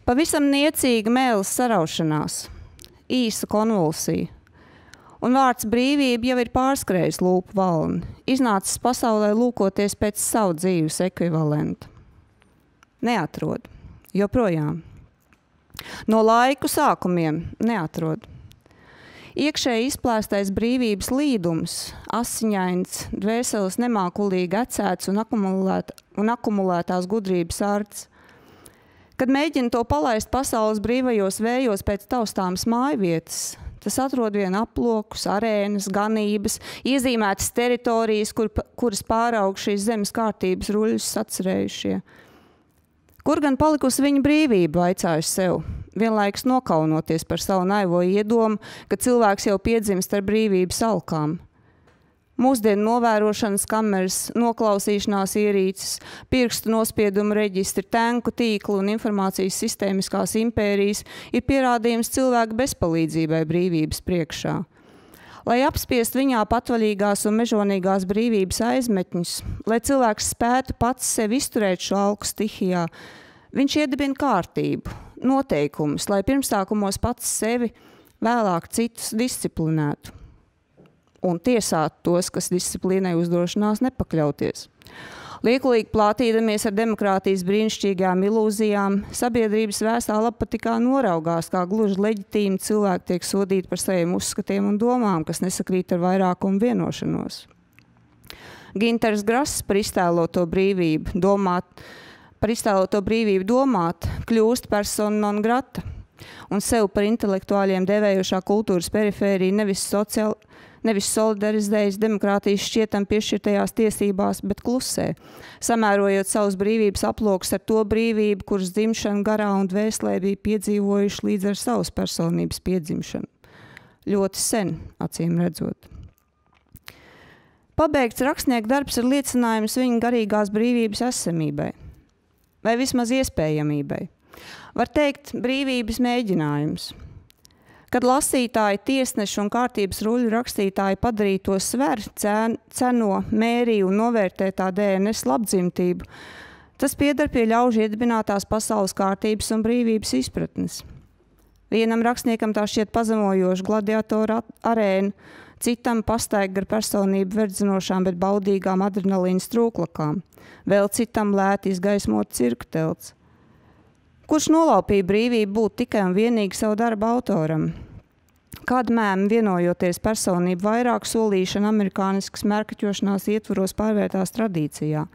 Pavisam niecīga mēles saraušanās, īsa konvulsija. Un vārds brīvība jau ir pārskrējis lūpu valni, iznācis pasaulē lūkoties pēc savu dzīves ekvivalentu. Neatrod, joprojām. No laiku sākumiem neatrod. Iekšēji izplēstais brīvības līdums, asiņains, dvēseles nemākulīgi ecēts un akumulētās gudrības ārts. Kad mēģina to palaist pasaules brīvajos vējos pēc taustāmas mājvietas, tas atrod vien aplokus, arēnas, ganības, iezīmētas teritorijas, kuras pāraug šīs zemes kārtības ruļus sacerējušie. Kur gan palikusi viņa brīvība, vaicāju sev, vienlaikus nokaunoties par savu naivo iedomu, ka cilvēks jau piedzimst ar brīvības alkām. Mūsdienu novērošanas kameras, noklausīšanās ierīces, pirkstu nospiedumu reģistri, tenku tīklu un informācijas sistēmiskās impērijas ir pierādījums cilvēka bezpalīdzībai brīvības priekšā. Lai apspiest viņā patvaļīgās un mežonīgās brīvības aizmetņus, lai cilvēks spētu pats sevi izturēt šo alku stihijā, viņš iedibina kārtību, noteikumus, lai pirmsākumos pats sevi, vēlāk citus disciplinētu un tiesāt tos, kas disciplīnai uzdrošinās nepakļauties. Liekulīgi plātīdamies ar demokrātijas brīnišķīgām ilūzijām, sabiedrības vēstā labpatikā noraugās, kā gluži leģitīmi cilvēki tiek sodīti par saviem uzskatiem un domām, kas nesakrīt ar vairākumu vienošanos. Ginters Grass par iztēloto brīvību domāt, kļūst persona non grata, un sev par intelektuāļiem devējošā kultūras perifērija nevis solidarizējas demokrātijas šķietam piešķirtajās tiesībās, bet klusē, samērojot savus brīvības aplokus ar to brīvību, kuras dzimšana garā un dvēselē bija piedzīvojuši līdz ar savas personības piedzimšanu. Ļoti sen, acīm redzot. Pabeigts rakstnieka darbs ir liecinājums viņa garīgās brīvības esamībai, vai vismaz iespējamībai. Var teikt, brīvības mēģinājums. Kad lasītāji, tiesneši un kārtības ruļu rakstītāji padarīto sver, ceno, mērī un novērtē tā DNS labdzimtību, tas pieder pie ļaužu iedibinātās pasaules kārtības un brīvības izpratnes. Vienam rakstniekam tā šķiet pazemojoša gladiatoru arēna, citam pastaigā ar personību verdzinošām, bet baudīgām adrenalīna strūklakām, vēl citam lēti izgaismot cirku telts. Kurš nolaupīja brīvību būt tikai un vienīgi savu darbu autoram? Kāda mēma vienojoties personību vairāk solīšana amerikāniskas mērkaķošanās ietvaros pārvērtās tradīcijā?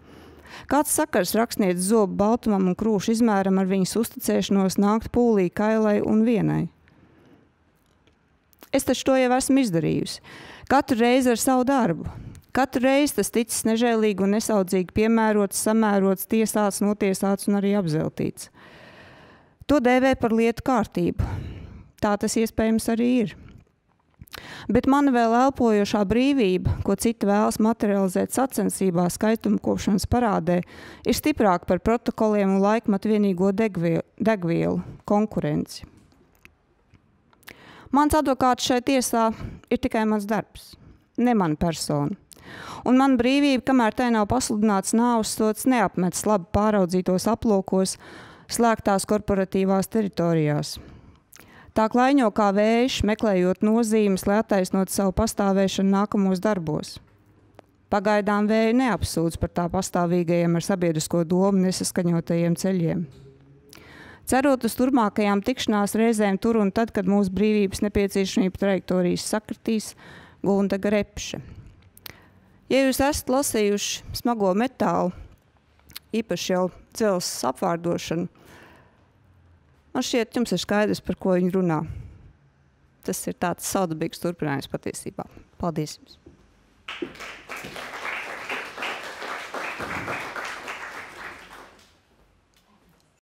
Kāds sakars rakstnieces zobu baltumam un krūšu izmēram ar viņas uzticēšanos nākt pūlī, kailai un vienai? Es taču to jau esmu izdarījusi. Katru reizi ar savu darbu. Katru reizi tas ticis nežēlīgi un nesaudzīgi piemērots, samērots, tiesāts, notiesāts un arī apzeltīts. To dēvē par lietu kārtību. Tā tas iespējams arī ir. Bet mana vēl elpojošā brīvība, ko cita vēlas materializēt sacensībā, skaitumkopšanas parādē, ir stiprāka par protokoliem un laikmatu vienīgo degvielu, konkurenci. Mans advokāts šai tiesā ir tikai mans darbs, ne mana persona. Un mana brīvība, kamēr tai nav pasludināts nāves sods, neapmetas labi pāraudzītos aplokos, slēgtās korporatīvās teritorijās. Tā klaiņo kā vējš, meklējot nozīmes, lai attaisnot savu pastāvēšanu nākamos darbos. Pagaidām vēju neapsūdz par tā pastāvīgajiem ar sabiedrisko domu nesaskaņotajiem ceļiem. Cerot uz turpmākajām tikšanās reizēm tur un tad, kad mūsu brīvības nepieciešamība trajektorijas sakritīs, Gundaga Repše. Ja jūs esat lasījuši Smago metālu, īpaši jau Dzelzs apvārdošanu, man šķiet, jums ir skaidrs, par ko viņi runā. Tas ir tāds saudabīgs turpinājums patiesībā. Paldies jums!